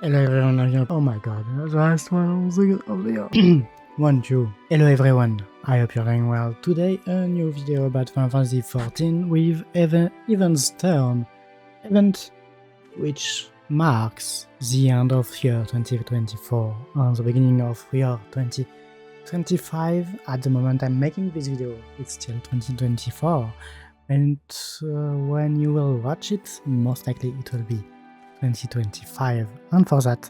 Hello everyone, oh my god, the last one of the year. 1-2. Hello everyone, I hope you're doing well. Today a new video about Final Fantasy XIV with Heavensturn event, which marks the end of year 2024 and the beginning of year 2025. At the moment I'm making this video, it's still 2024, and when you will watch it, most likely it will be 2025, and for that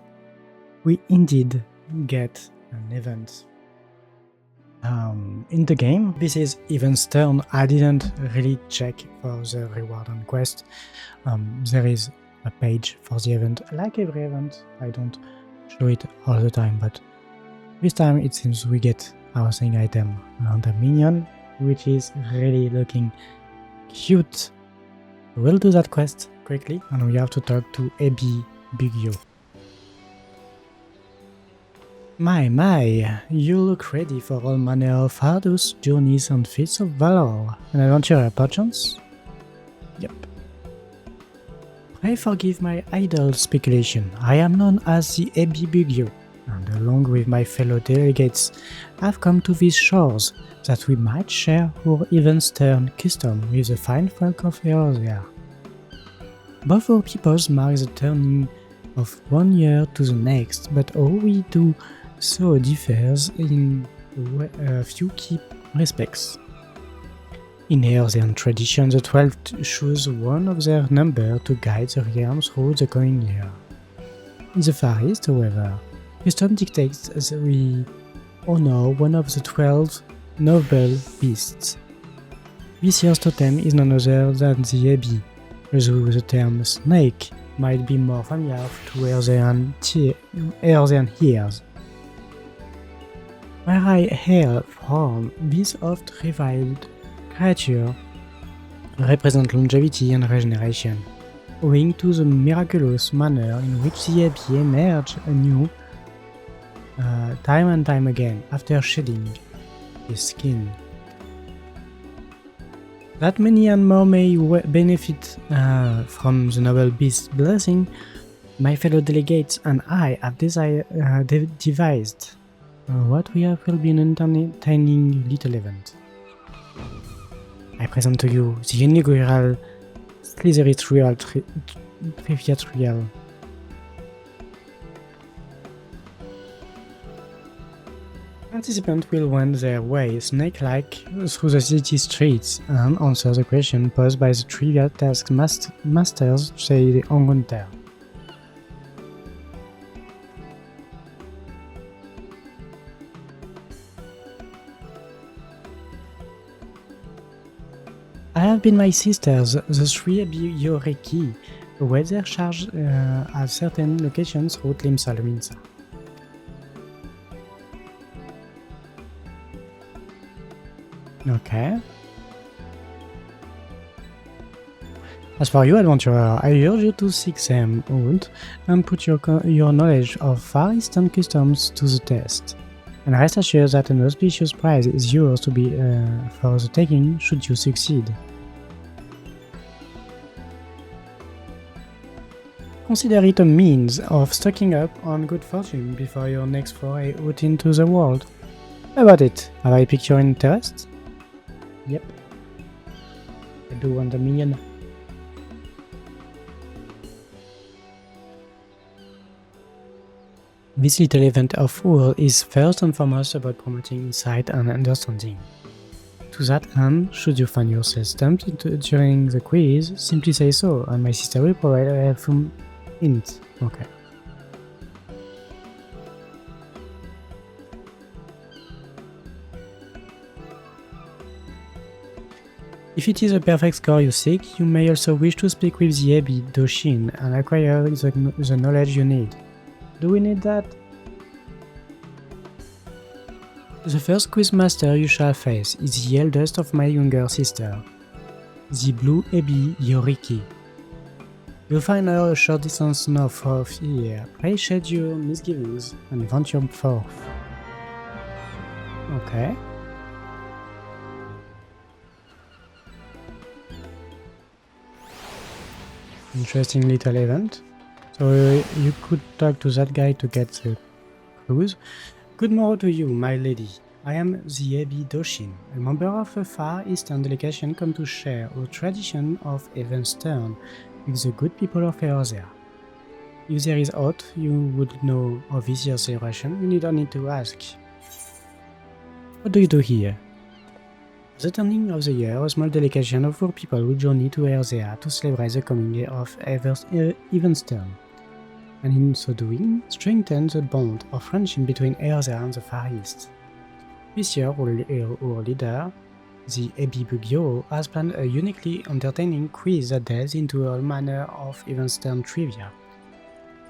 we indeed get an event in the game. This is Heavensturn. I didn't really check for the reward and quest. There is a page for the event. Like every event, I don't show it all the time, but this time it seems we get our thing item and a minion, which is really looking cute. We'll do that quest quickly, and we have to talk to hebi bugyo. My, you look ready for all manner of arduous journeys and feats of valor. An adventurer, perchance? Yep. Pray forgive my idle speculation. I am known as the hebi bugyo, and along with my fellow delegates, I've come to these shores that we might share our Heavensturn custom with the fine folk of Qyorria. Both our peoples mark the turning of one year to the next, but all we do so differs in a few key respects. In Heavensturn tradition, the 12 choose one of their number to guide the realm through the coming year. In the Far East, however, custom dictates that we honor one of the 12 noble beasts. This year's totem is none other than the hebi, although the term snake might be more familiar to Heavensturn ears. Where I hail from, these oft-reviled creatures represent longevity and regeneration, owing to the miraculous manner in which the hebi emerge anew time and time again after shedding his skin. That many and more may benefit from the noble beast's blessing, my fellow delegates and I have devised what we have will be an entertaining little event. I present to you the inaugural Heavensssturn Trivia. Participants will wend their way snake-like through the city streets and answer the question posed by the trivia task masters, say the Encounter. I have been my sisters, the three Qyorria, await their charge at certain locations throughout Limsa. Okay. As for you, adventurer, I urge you to seek them out and put your knowledge of Far Eastern customs to the test. And rest assured that an auspicious prize is yours to be for the taking should you succeed. Consider it a means of stocking up on good fortune before your next foray out into the world. How about it? Have I piqued your interest? Yep. I do want a minion. This little event of ours is first and foremost about promoting insight and understanding. To that end, should you find yourself stumped during the quiz, simply say so, and my sister will provide a helpful hint. Okay. If it is a perfect score you seek, you may also wish to speak with the hebi Doshin and acquire the knowledge you need. Do we need that? The first quizmaster you shall face is the eldest of my younger sister, the blue hebi Qyorria. You'll find her a short distance north of here. Pray shed your misgivings and venture forth. Okay. Interesting little event. So you could talk to that guy to get the clues. Good morrow to you, my lady. I am the Hebi Doshin, a member of a Far Eastern delegation come to share our tradition of Heavensturn with the good people of Qyorria. If there is aught you would know of this year's celebration, you need only to ask. What do you do here? At the turning of the year, a small delegation of 4 people will journey to Qyorria to celebrate the coming year of Heavensturn, and in so doing, strengthen the bond of friendship between Qyorria and the Far East. This year, our leader, the hebi bugyo, has planned a uniquely entertaining quiz that delves into all manner of Heavensturn Trivia.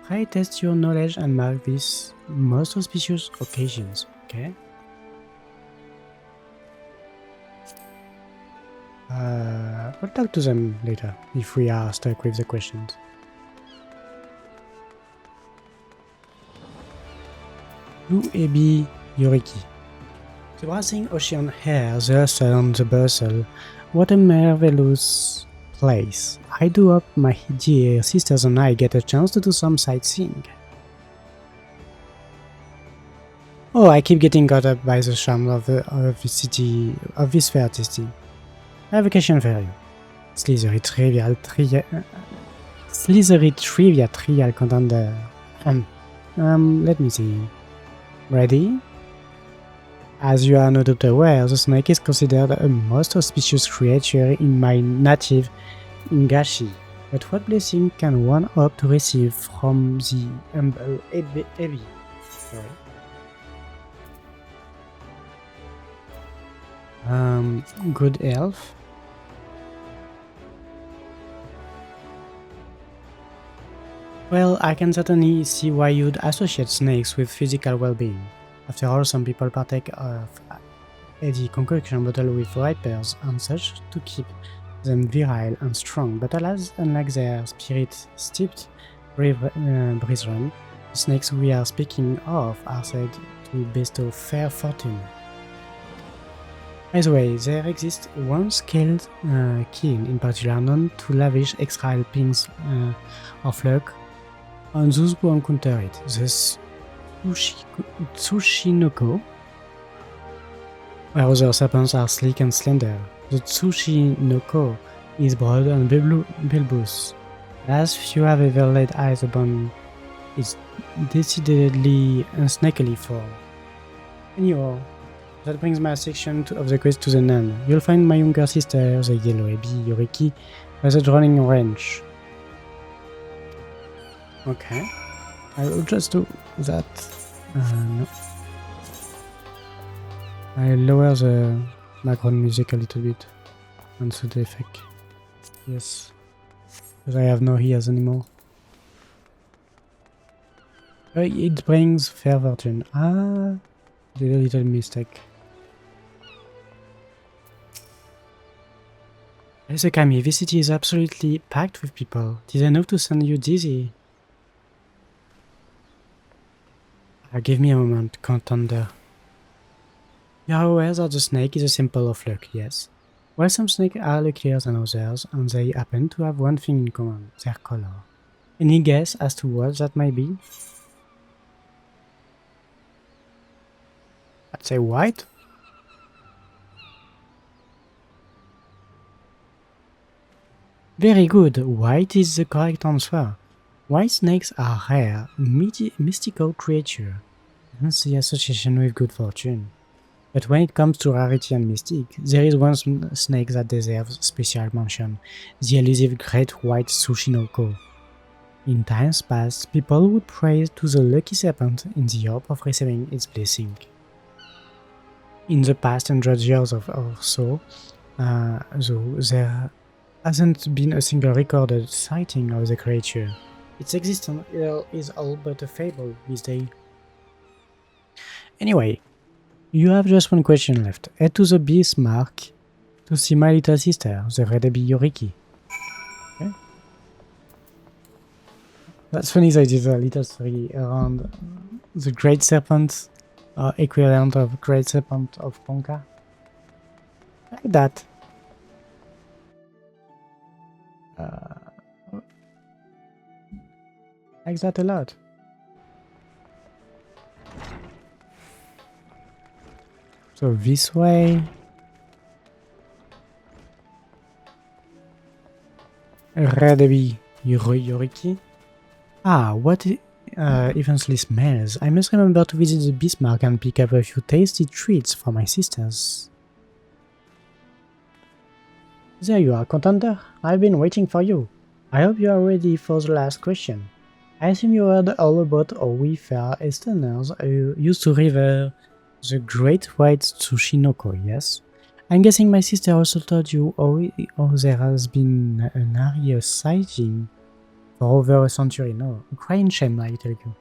Try test your knowledge and mark these most auspicious occasions, okay? We'll talk to them later, if we are stuck with the questions. Blue hebi yoriki. The browsing ocean air, the sun, the bustle, what a marvelous place. I do hope my dear sisters and I get a chance to do some sightseeing. Oh, I keep getting caught up by the charm of the city, of this fair tasting. I have a question for you. Slithery trivia trial contender. Let me see. Ready? As you are no doubt aware, the snake is considered a most auspicious creature in my native Ingashi. But what blessing can one hope to receive from the humble hebi? Good elf. Well, I can certainly see why you'd associate snakes with physical well-being. After all, some people partake of the concoction bottle with vipers and such to keep them virile and strong, but alas, unlike their spirit-steeped brethren, the snakes we are speaking of are said to bestow fair fortune. By the way, there exists one skilled king in particular known to lavish extra helpings of luck on those who encounter it, the Tsushinoko, where other serpents are sleek and slender. The Tsushinoko is broad and bulbous. As few have ever laid eyes upon its decidedly unsnakily form. Anyhow, that brings my section of the quest to the end. You'll find my younger sister, the yellow hebi yoriki, by the drawing range. Okay, I will just do that. No. I lower the background music a little bit and so the effect. Yes, because I have no ears anymore. It brings fair fortune. Ah, did a little mistake. Kami, this city is absolutely packed with people. Did I know to send you dizzy? Give me a moment, contender. You are aware that the snake is a symbol of luck, yes? Well, some snakes are luckier than others, and they happen to have one thing in common, their color. Any guess as to what that might be? I'd say white? Very good, white is the correct answer. White snakes are rare, mystical creatures, hence the association with good fortune. But when it comes to rarity and mystique, there is one snake that deserves special mention, the elusive great white Tsushinoko. In times past, people would pray to the lucky serpent in the hope of receiving its blessing. In the past 100 years or so, though, there hasn't been a single recorded sighting of the creature. Its existence is all but a fable these days. Anyway, you have just one question left. Head to the beast mark to see my little sister, the red hebi yoriki. Okay? That's funny that I did a little story around the great serpent, equivalent of great serpent of Ponka. Like that. Like that a lot. So this way. Red hebi Yoriki. Ah, what evenly smells. I must remember to visit the Bismarck and pick up a few tasty treats for my sisters. There you are, contender. I've been waiting for you. I hope you are ready for the last question. I assume you heard all about how we fair Easterners used to revere the great white Tsushinoko, yes? I'm guessing my sister also told you how there has been an area sighting for over a century now. A crying shame, I tell you.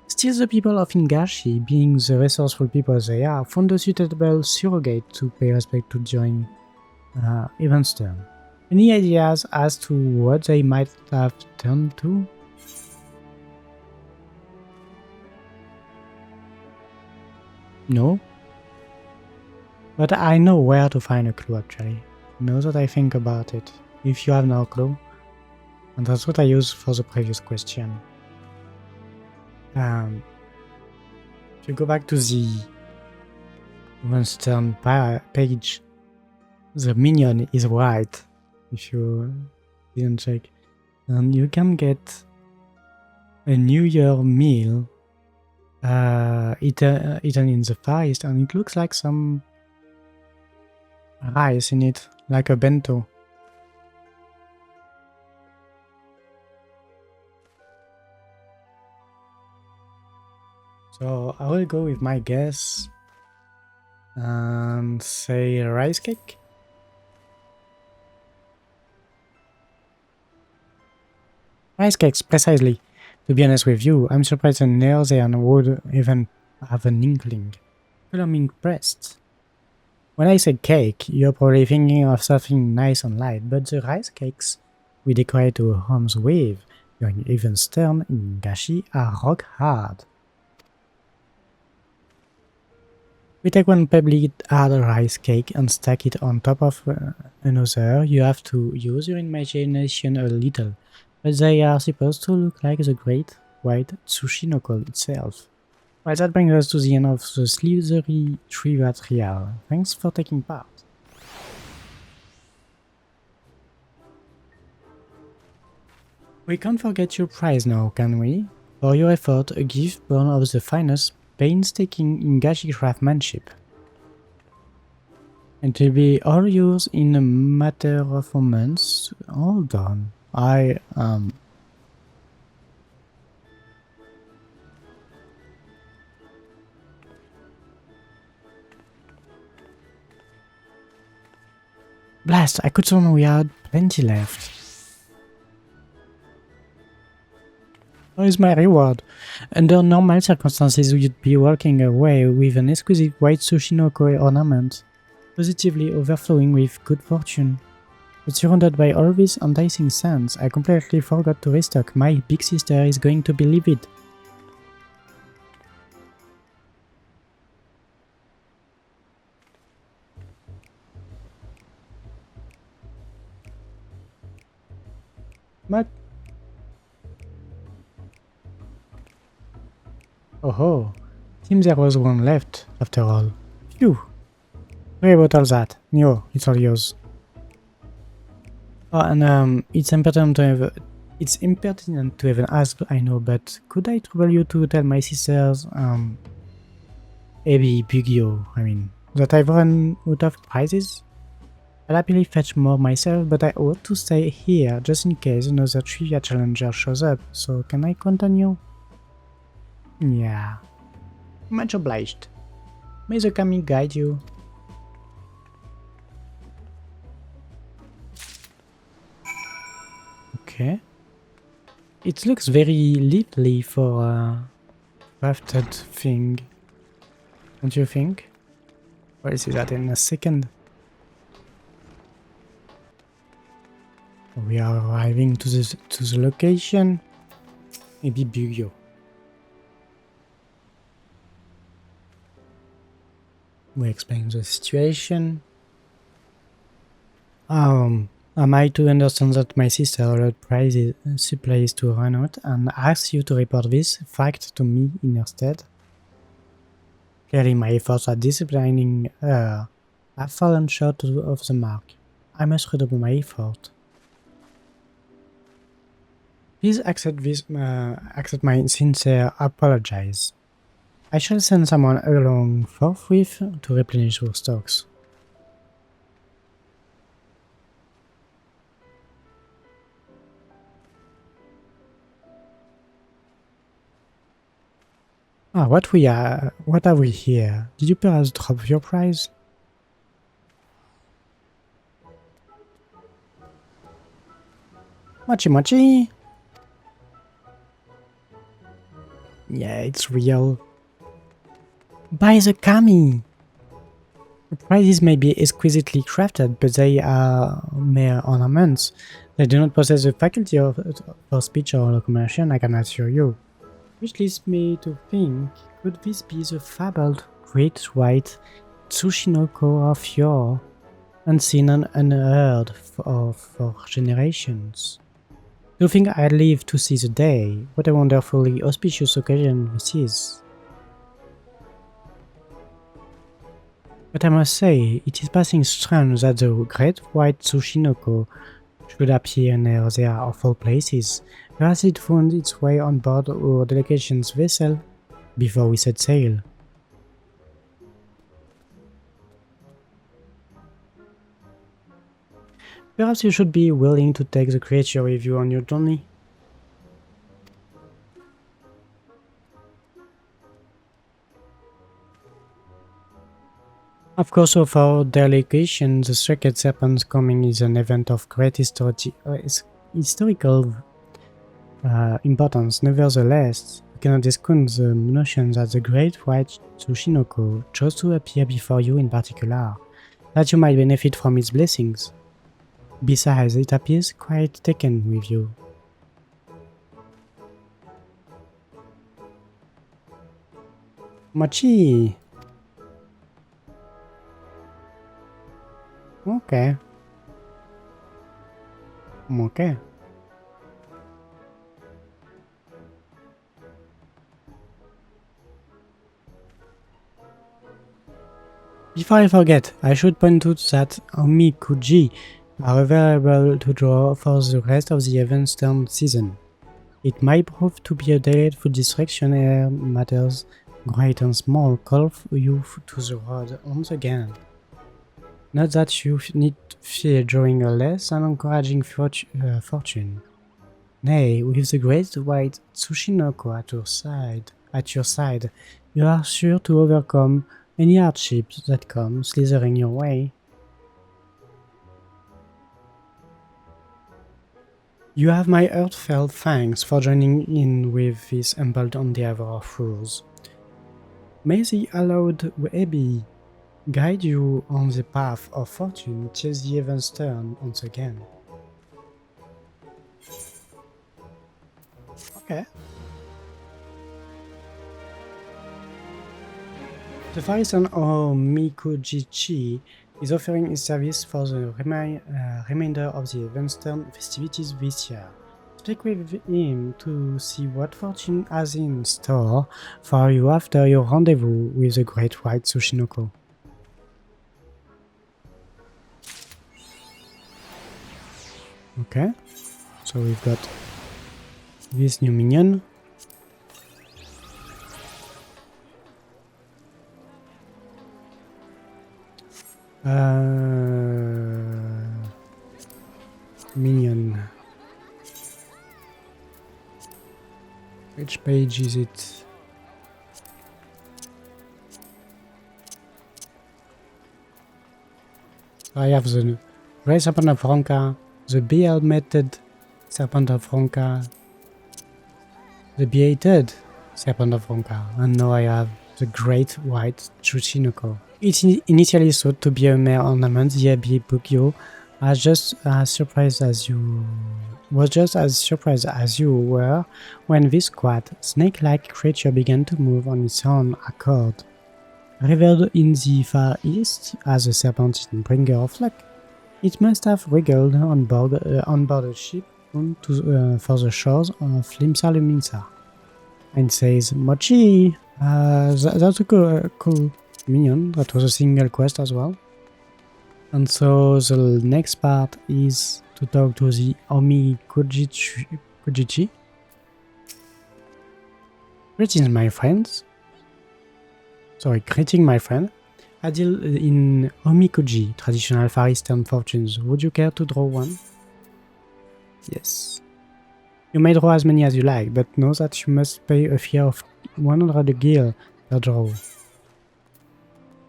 Still, the people of Ingashi, being the resourceful people they are, found a suitable surrogate to pay respect to during Heavensturn. Any ideas as to what they might have turned to? No? But I know where to find a clue actually. Now that I think about it, if you have no clue. And that's what I used for the previous question. If you go back to the Heavensturn page, the minion is white, if you didn't check. And you can get a New Year meal eaten in the Far East, and it looks like some rice in it, like a bento. So I will go with my guess and say rice cake. Rice cakes, precisely. To be honest with you, I'm surprised that Neozean would even have an inkling. Well, I'm impressed. When I say cake, you're probably thinking of something nice and light, but the rice cakes we decorate our homes with during Heavensturn in Gashi are rock hard. We take one pebbly hard rice cake and stack it on top of another. You have to use your imagination a little, but they are supposed to look like the great white Tsushinoko itself. Well, that brings us to the end of the Slithery Trivia Trial. Thanks for taking part. We can't forget your prize now, can we? For your effort, a gift born of the finest, painstaking Ingashi craftsmanship. And to be all yours in a matter of moments. Hold on. Blast, I could sworn we had plenty left. What is my reward? Under normal circumstances, you'd be walking away with an exquisite white Tsushinoko ornament, positively overflowing with good fortune. But surrounded by all these enticing scents, I completely forgot to restock. My big sister is going to be livid. What? Oh, seems there was one left, after all. Phew. Sorry about all that. Neo, it's all yours. Oh, and it's impertinent to even ask, I know, but could I trouble you to tell my sisters, hebi, bugyo, that I've run out of prizes? I'll happily fetch more myself, but I ought to stay here just in case another trivia challenger shows up, so can I count on you? Yeah. Much obliged. May the kami guide you. Okay. It looks very lively for a crafted thing. Don't you think? We'll see that in a second. We are arriving to the location. Maybe Bugyo. We explain the situation. Am I to understand that my sister allowed prizes supplies to run out and asked you to report this fact to me in her stead? Clearly my efforts at disciplining her have fallen short of the mark. I must redouble my effort. Please accept my sincere apologies. I shall send someone along forthwith to replenish your stocks. Ah, what have we here? Did you perhaps drop your prize? Mochi mochi! Yeah, it's real. Buy the kami! The prizes may be exquisitely crafted, but they are mere ornaments. They do not possess the faculty for speech or locomotion, I can assure you. Which leads me to think, could this be the fabled Great White Tsushinoko of yore, unseen and unheard for generations? Do you think I'd live to see the day? What a wonderfully auspicious occasion this is. But I must say, it is passing strange that the Great White Tsushinoko should appear near there of all places. Perhaps it found its way on board our delegation's vessel before we set sail. Perhaps you should be willing to take the creature with you on your journey. Of course, of our delegation, the Circuit Serpent's coming is an event of great historical importance. Nevertheless, you cannot discount the notion that the Great White Tsushinoko chose to appear before you in particular, that you might benefit from its blessings. Besides, it appears quite taken with you. Mochi! Okay. Okay. Before I forget, I should point out that Omikuji are available to draw for the rest of the Heavensturn season. It might prove to be a delightful distraction ere matters great and small call you to the road once again. Not that you need fear drawing a less and encouraging fortune. Nay, with the great white Tsushinoko at your side, you are sure to overcome any hardships that come slithering your way. You have my heartfelt thanks for joining in with this humble endeavor of yours. May the allowed hebi guide you on the path of fortune till the Heavensturn once again. Okay. The Farison Omikuji is offering his service for the remainder of the Heavensturn festivities this year. Speak with him to see what fortune has in store for you after your rendezvous with the Great White Tsushinoko. Okay, so we've got this new minion. Minion. Which page is it? I have the Ray Serpent of Ronka, the Be-Helmeted Serpent of Ronka, the Beated Serpent of Ronka, and now I have the Great White Tsushinoko. It initially thought to be a mere ornament, the hebi bugyo was just as surprised as you were when this squat, snake-like creature began to move on its own accord. Revered in the Far East as a serpentine bringer of luck, It must have wiggled on board the ship for the shores of Limsa Luminsa. And says, Mochi! That's a cool minion. That was a single quest as well. And so the next part is to talk to the Omi Kujichi. Greetings, my friends. Sorry, greeting, my friend. I deal in Omikuji, traditional Far Eastern fortunes. Would you care to draw one? Yes. You may draw as many as you like, but know that you must pay a fee of 100 gil per draw.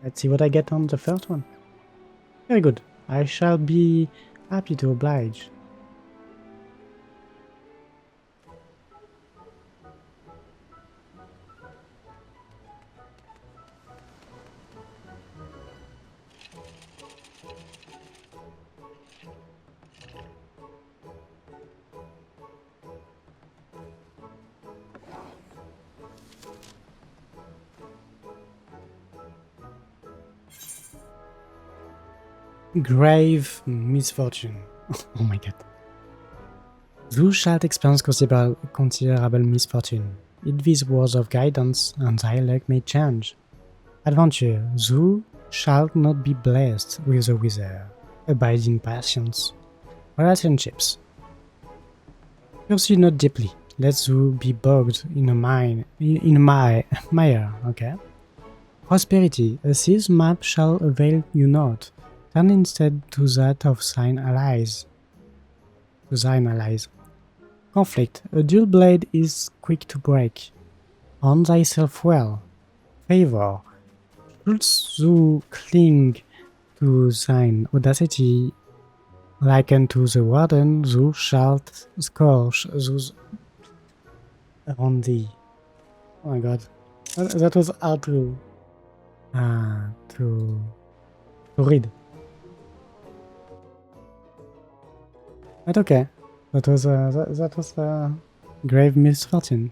Let's see what I get on the first one. Very good. I shall be happy to oblige. Grave misfortune. Oh my god. Thou shalt experience considerable misfortune. Eat these words of guidance, and thy luck may change. Adventure. Thou shalt not be blessed with the wither. Abide in patience. Relationships. Pursue not deeply, lest thou be bogged in a mire. Okay. Prosperity. A seized map shall avail you not. Turn instead to that of thine allies. Conflict. A dual blade is quick to break. Arm thyself well. Favor. Shouldst thou cling to thine audacity, like unto the warden, thou shalt scorch those around thee. Oh my god. That was hard to read. But okay, that was grave misfortune.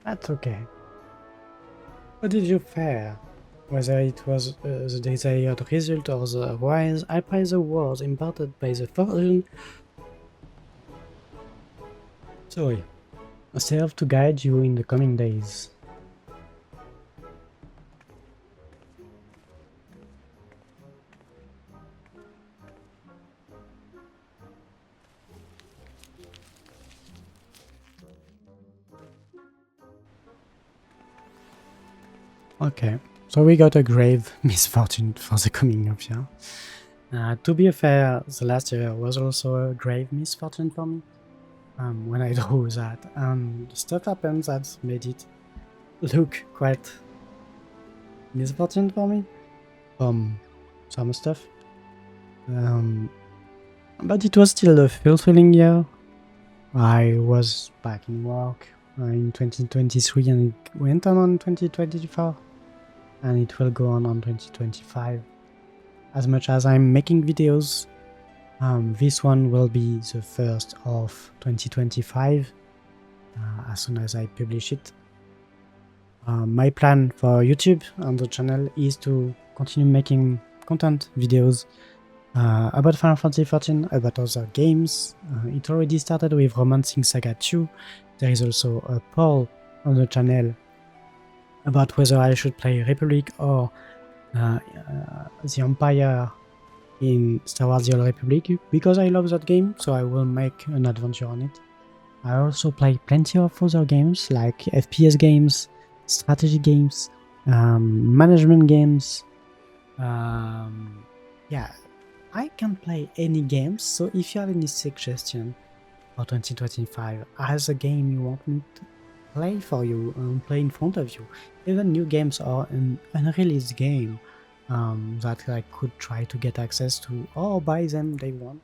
That's okay. How did you fare? Whether it was the desired result or otherwise, I praise the words imparted by the fortune. Sorry. Serve to guide you in the coming days. Okay, so we got a grave misfortune for the coming of year. To be fair, the last year was also a grave misfortune for me. When I drew that, stuff happened that made it look quite misfortune for me. Some stuff. But it was still a fulfilling year. I was back in work in 2023 and it went on 2024. And it will go on 2025. As much as I'm making videos, this one will be the first of 2025 as soon as I publish it. My plan for YouTube and the channel is to continue making content videos about Final Fantasy XIV, about other games. It already started with Romancing Saga 2. There is also a poll on the channel about whether I should play Republic or the Empire in Star Wars The Old Republic, because I love that game, so I will make an adventure on it. I also play plenty of other games like FPS games, strategy games, management games. Yeah, I can play any games, so if you have any suggestion for 2025 as a game you want me to play for you and play in front of you, even new games or an unreleased game that I could try to get access to or buy them day one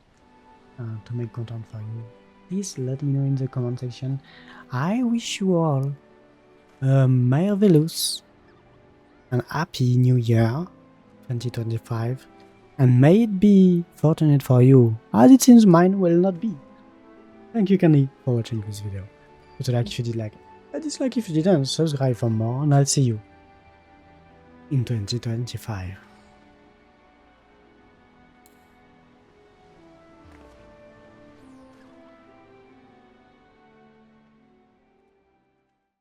to make content for you, please let me know in the comment section. I wish you all a marvelous and happy new year 2025, and may it be fortunate for you as it seems mine will not be. Thank you kindly for watching this video. Put a like if you did like, a dislike if you didn't, subscribe for more, and I'll see you in 2025.